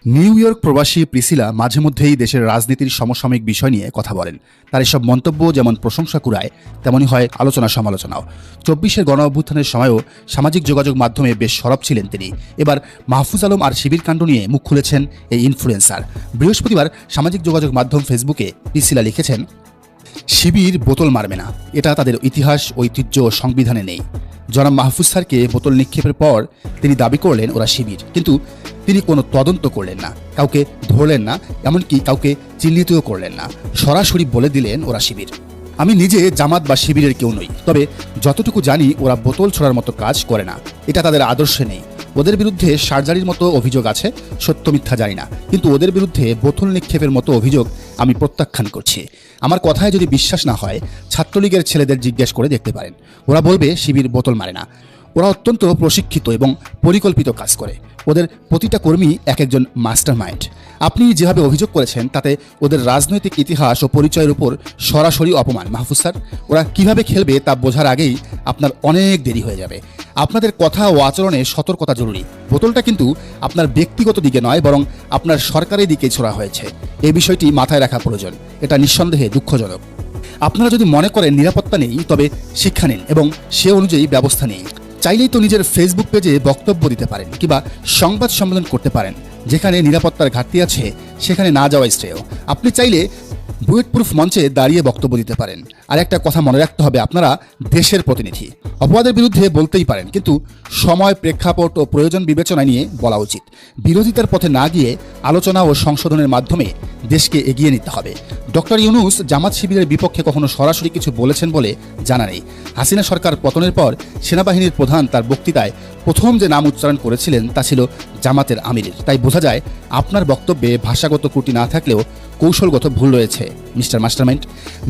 New York প্রবাসী Priscilla মাঝে মধ্যেই দেশের রাজনীতির সমসাময়িক বিষয় নিয়ে কথা বলেন। তার এসব মন্তব্য যেমন প্রশংসা কুড়ায়, তেমনই হয় আলোচনা সমালোচনাও। ২৪-এর গণ অভ্যুত্থানের সময়ও সামাজিক যোগাযোগ মাধ্যমে বেশ সরব ছিলেন তিনি। এবার মাহফুজ আলম আর শিবির কাণ্ড নিয়ে মুখ খুলেছেন এই ইনফ্লুয়েন্সার। বৃহস্পতিবার সামাজিক যোগাযোগ মাধ্যম ফেসবুকে প্রিসিলা লিখেছেন, শিবির বোতল মারবে না, এটা তাদের ইতিহাস, ঐতিহ্য ও সংবিধানে নেই। জনাব মাহফুজ স্যারকে বোতল নিক্ষেপের পর তিনি দাবি করলেন ওরা শিবির, কিন্তু তিনি কোনো তদন্ত করলেন না, কাউকে ধরলেন না, এমনকি কাউকে চিহ্নিতও করলেন না। সরাসরি বলে দিলেন ওরা শিবির। আমি নিজে জামাত বা শিবিরের কেউ নই, তবে যতটুকু জানি ওরা বোতল ছোড়ার মতো কাজ করে না, এটা তাদের আদর্শে নেই। ওদের বিরুদ্ধে সার্জারির মতো অভিযোগ আছে, সত্য মিথ্যা জানি না, কিন্তু ওদের বিরুদ্ধে বোতল নিক্ষেপের মতো অভিযোগ আমি প্রত্যাখ্যান করছি। আমার কথায় যদি বিশ্বাস না হয়, ছাত্রলীগের ছেলেদের জিজ্ঞেস করে দেখতে পারেন, ওরা বলবে শিবির বোতল মারে না। ওরা অত্যন্ত প্রশিক্ষিত এবং পরিকল্পিত কাজ করে। ওদের প্রতিটা কর্মী এক একজন মাস্টার মাইন্ড। আপনি যেভাবে অভিযোগ করেছেন তাতে ওদের রাজনৈতিক ইতিহাস ও পরিচয়ের উপর সরাসরি অপমান। মাহফুজ স্যার, ওরা কিভাবে খেলবে তা বোঝার আগেই আপনার অনেক দেরি হয়ে যাবে। আপনাদের কথা ও আচরণে সতর্কতা জরুরি। বোতলটা কিন্তু আপনার ব্যক্তিগত দিকে নয়, বরং আপনার সরকারের দিকে ছোড়া হয়েছে। এই বিষয়টি মাথায় রাখা প্রয়োজন। এটা নিঃসন্দেহে দুঃখজনক। আপনারা যদি মনে করেন নিরাপত্তা নেই, তবে শিক্ষা নিন এবং সে অনুযায়ী ব্যবস্থা নিন। চাইলেই তো নিজের ফেসবুক পেজে বক্তব্য দিতে পারেন কিংবা সংবাদ সম্মেলন করতে পারেন। যেখানে নিরাপত্তার ঘাটতি আছে সেখানে না যাওয়াই শ্রেয়। আপনি চাইলে বুয়েট প্রুফ মঞ্চে দাঁড়িয়ে বক্তব্য দিতে পারেন। আর একটা কথা মনে রাখতে হবে, আপনারা দেশের প্রতিনিধি। অপবাদের বিরুদ্ধে বলতেই পারেন, কিন্তু সময়, প্রেক্ষাপট ও প্রয়োজন বিবেচনায় নিয়ে বলা উচিত। বিরোধিতার পথে না গিয়ে আলোচনা ও সংশোধনের মাধ্যমে দেশকে এগিয়ে নিতে হবে। ডক্টর ইউনূস জামাত শিবিরের বিপক্ষে কখনো সরাসরি কিছু বলেছেন বলে জানা নেই। হাসিনা সরকার পতনের পর সেনাবাহিনীর প্রধান তার বক্তৃতায় প্রথম যে নাম উচ্চারণ করেছিলেন তা ছিল জামাতের আমিরের। তাই বোঝা যায় আপনার বক্তব্যে ভাষাগত ত্রুটি না থাকলেও কৌশলগত ভুল রয়েছে মিস্টার মাস্টারমাইন্ড।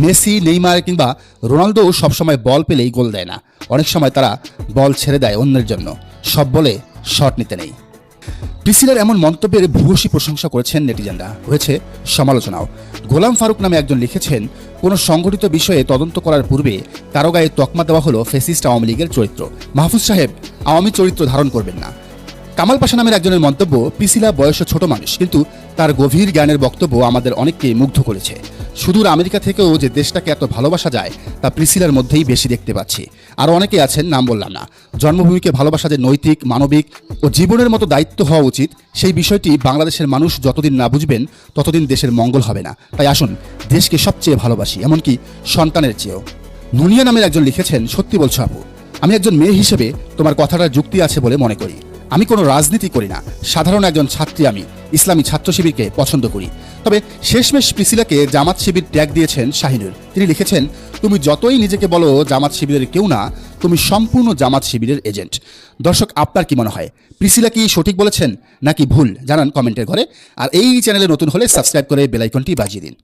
মেসি, নেইমার কিংবা রোনালদো সবসময় বল পেলেই গোল দেয় না। অনেক সময় তারা বল ছেড়ে দেয় অন্যের জন্য। সব বলে শট নিতে নেই। প্রিসিলার এমন মন্তব্যের ভূয়সী প্রশংসা করেছেন নেটিজেনরা, হয়েছে সমালোচনাও। গোলাম ফারুক নামে একজন লিখেছেন, কোনো সংগঠিত বিষয়ে তদন্ত করার পূর্বে কারো গায়ে তকমা দেওয়া হলো ফ্যাসিস্ট আওয়ামী লীগের চরিত্র। মাহফুজ সাহেব আওয়ামী চরিত্র ধারণ করবেন না। কামাল পাশা নামের একজনের মন্তব্য, প্রিসিলা বয়সে ছোট মানুষ, কিন্তু তার গভীর জ্ঞানের বক্তব্য আমাদের অনেককে মুগ্ধ করেছে। সুদূর আমেরিকা থেকেও যে দেশটাকে এত ভালোবাসা যায় তা প্রিসিলার মধ্যেই বেশি দেখতে পাচ্ছি। আরও অনেকে আছেন, নাম বললাম না। জন্মভূমিকে ভালোবাসা যে নৈতিক, মানবিক ও জীবনের মতো দায়িত্ব হওয়া উচিত, সেই বিষয়টি বাংলাদেশের মানুষ যতদিন না বুঝবেন ততদিন দেশের মঙ্গল হবে না। তাই আসুন দেশকে সবচেয়ে ভালোবাসি, এমনকি সন্তানের চেয়েও। নুনিয়া নামের একজন লিখেছেন, সত্যি বলছো আপু, আমি একজন মেয়ে হিসেবে তোমার কথাটার যুক্তি আছে বলে মনে করি। আমি কোনো রাজনীতি করি না, সাধারণ একজন ছাত্রী। আমি ইসলামী ছাত্র শিবিরকে পছন্দ করি। তবে শেষমেশ প্রিসিলাকে জামাত শিবির ট্যাগ দিয়েছেন শাহিনুর। তিনি লিখেছেন, তুমি যতই নিজেকে বলো জামাত শিবিরের কেউ না, তুমি সম্পূর্ণ জামাত শিবিরের এজেন্ট। দর্শক, আপনার কি মনে হয়, প্রিসিলা কি সঠিক বলেছেন নাকি ভুল? জানান কমেন্টের ঘরে। আর এই চ্যানেলে নতুন হলে সাবস্ক্রাইব করে বেল আইকনটি বাজিয়ে দিন।